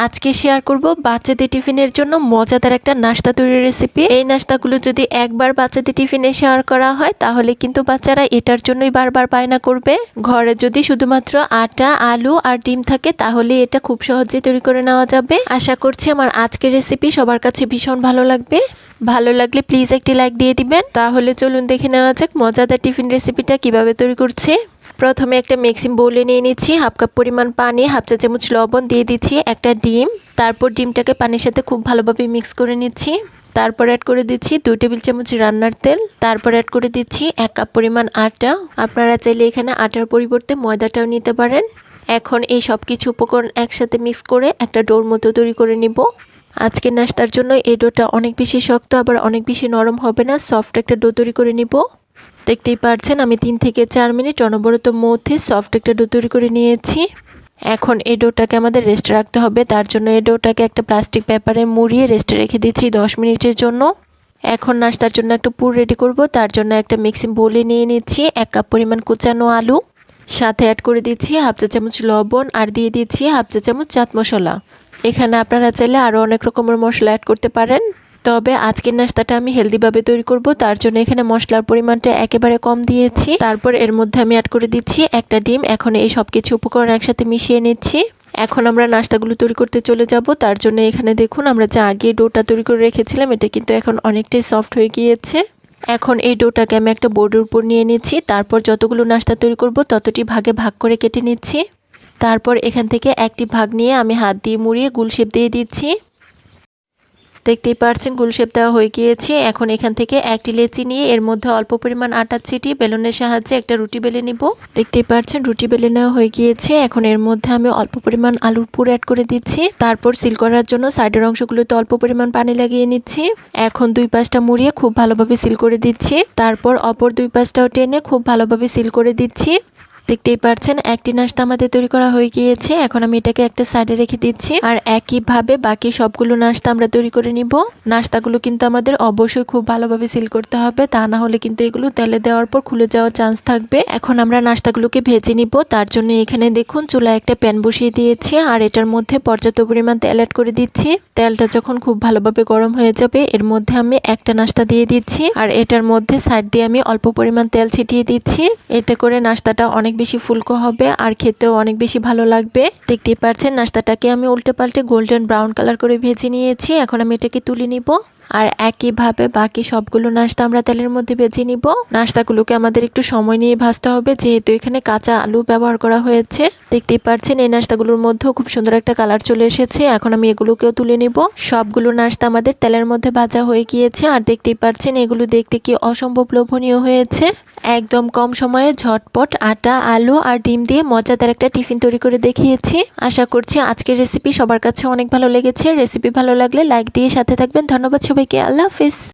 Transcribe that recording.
আজকে শেয়ার করব বাচ্চাদের টিফিনের জন্য মজাদার একটা নাস্তা তৈরির রেসিপি। এই নাস্তাগুলো যদি একবার বাচ্চাদের টিফিনে শেয়ার করা হয় তাহলে কিন্তু বাচ্চারা এটার জন্যই বারবার বায়না করবে। ঘরে যদি শুধুমাত্র আটা, আলু আর ডিম থাকে তাহলে এটা খুব সহজেই তৈরি করে নেওয়া যাবে। আশা করছি আমার আজকের রেসিপি সবার কাছে ভীষণ ভালো লাগবে। ভালো লাগলে প্লিজ একটি লাইক দিয়ে দিবেন। তাহলে চলুন দেখে নেওয়া যাক মজাদার টিফিন রেসিপিটা কিভাবে তৈরি করছি। প্রথমে একটা মিক্সিং বোলে নিয়ে নিচ্ছি হাফ কাপ পরিমাণ পানি, হাফ চা চামচ লবণ, দিয়ে দিচ্ছি একটা ডিম। তারপর ডিমটাকে পানির সাথে খুব ভালোভাবে মিক্স করে নিচ্ছি। তারপর অ্যাড করে দিচ্ছি 2 টেবিল চামচ রান্নার তেল। তারপর অ্যাড করে দিচ্ছি 1 কাপ পরিমাণ আটা। আপনারা চাইলে এখানে আটার পরিবর্তে ময়দাটাও নিতে পারেন। এখন এই সব কিছু উপকরণ একসাথে মিক্স করে একটা ডোর মতো তৈরি করে নিব। আজকের নাস্তার জন্য এই ডোটা অনেক বেশি শক্ত আবার অনেক বেশি নরম হবে না, সফট একটা ডো তৈরি করে নিব। দেখতেই পাচ্ছেন আমি 3 থেকে 4 মিনিট অনবরত মধ্যে সফট একটা ডো তৈরি করে নিয়েছি। এখন এই ডোটাকে আমাদের রেস্টে রাখতে হবে। তার জন্য এই ডোটাকে একটা প্লাস্টিক পেপারে মুড়িয়ে রেস্টে রেখে দিচ্ছি 10 মিনিটের জন্য। এখন নাস্তার জন্য একটা পুর রেডি করব। তার জন্য একটা মিক্সিং বোলে নিয়ে নিচ্ছি 1 কাপ পরিমাণ কুচানো আলু, সাথে অ্যাড করে দিচ্ছি হাফ চা চামচ লবণ আর দিয়ে দিচ্ছি হাফ চা চামচ চাট মশলা। এখানে আপনারা চাইলে আরও অনেক রকমের মশলা অ্যাড করতে পারেন, তবে আজকের নাস্তাটা আমি হেলদিভাবে তৈরি করব তার জন্য এখানে মশলার পরিমাণটা একেবারে কম দিয়েছি। তারপর এর মধ্যে আমি অ্যাড করে দিচ্ছি একটা ডিম। এখন এই সব কিছু উপকরণ একসাথে মিশিয়ে নিচ্ছি। এখন আমরা নাস্তাগুলো তৈরি করতে চলে যাব। তার জন্য এখানে দেখুন আমরা যে আগে ডোটা তৈরি করে রেখেছিলাম এটা কিন্তু এখন অনেকটাই সফট হয়ে গিয়েছে। এখন এই ডোটাকে আমি একটা বোর্ডের উপর নিয়ে নিচ্ছি। তারপর যতগুলো নাস্তা তৈরি করব ততটি ভাগে ভাগ করে কেটে নিচ্ছি। তারপর এখান থেকে একটি ভাগ নিয়ে আমি হাত দিয়ে মুড়িয়ে গোল শেপ দিয়ে দিচ্ছি। দেখতেই পাচ্ছেন গোল শেপ দেওয়া হয়ে গিয়েছে। এখন এখান থেকে একটি লেচি নিয়ে এর মধ্যে অল্প পরিমাণ আটা ছিটিয়ে বেলুনের সাহায্যে একটা রুটি বেলে নিব। দেখতেই পাচ্ছেন রুটি বেলে নেওয়া হয়ে গিয়েছে। এখন এর মধ্যে আমি অল্প পরিমাণ আলুর পুর অ্যাড করে দিচ্ছি। তারপর সিল করার জন্য সাইডের অংশগুলোতে অল্প পরিমাণ পানি লাগিয়ে নিচ্ছি। এখন দুই পাশটা মুড়িয়ে খুব ভালোভাবে সিল করে দিচ্ছি। তারপর অপর দুই পাশটাও টেনে খুব ভালোভাবে সিল করে দিচ্ছি। দেখতেই পাচ্ছেন একটি নাস্তা আমাদের তৈরি করা হয়ে গিয়েছে। এখন আমি এটাকে একটা সাইডে রেখে দিচ্ছি আর একইভাবে বাকি সবগুলো নাস্তা আমরা তৈরি করে নিব। নাস্তাগুলো কিন্তু আমাদের অবশ্যই খুব ভালোভাবে সিল করতে হবে, তা না হলে কিন্তু এগুলো তেলে দেওয়ার পর খুলে যাওয়ার চান্স থাকবে। এখন আমরা নাস্তাগুলোকে ভেজে নিব। তার জন্য এখানে দেখুন চুলায় একটা প্যান বসিয়ে দিয়েছি আর এটার মধ্যে পর্যাপ্ত পরিমাণ তেল অ্যাড করে দিচ্ছি। তেলটা যখন খুব ভালোভাবে গরম হয়ে যাবে এর মধ্যে আমি একটা নাস্তা দিয়ে দিচ্ছি আর এটার মধ্যে সাইড দিয়ে আমি অল্প পরিমাণ তেল ছিটিয়ে দিচ্ছি। এতে করে নাস্তাটা অনেক বেশি ফুলকো হবে আর খেতেও অনেক বেশি ভালো লাগবে। দেখতেই পাচ্ছেন নাস্তাটাকে আমি উল্টে পাল্টে গোল্ডেন ব্রাউন কালার করে ভেজে নিয়েছি। এখন আমি এটাকে তুলে নিব আর একইভাবে বাকি সবগুলো নাস্তা আমরা তেলের মধ্যে ভেজে নিব। নাস্তাগুলোকে আমাদের একটু সময় নিয়ে ভাজতে হবে যেহেতু এখানে কাঁচা আলু ব্যবহার করা হয়েছে। দেখতেই পাচ্ছেন এই নাস্তাগুলোর মধ্যেও খুব সুন্দর একটা কালার চলে এসেছে। এখন আমি এগুলোকেও তুলে নিব। সবগুলো নাস্তা আমাদের তেলের মধ্যে ভাজা হয়ে গিয়েছে আর দেখতেই পাচ্ছেন এগুলো দেখতে কি অসম্ভব লোভনীয় হয়েছে। একদম কম সময়ে ঝটপট আটা, আলু আর ডিম দিয়ে মজাদার একটা টিফিন তৈরি করে দেখিয়েছি। আশা করছি আজকের রেসিপি সবার কাছে অনেক ভালো লেগেছে। রেসিপি ভালো লাগলে লাইক দিয়ে সাথে থাকবেন। ধন্যবাদ সবাইকে। আল্লাহ হাফিজ।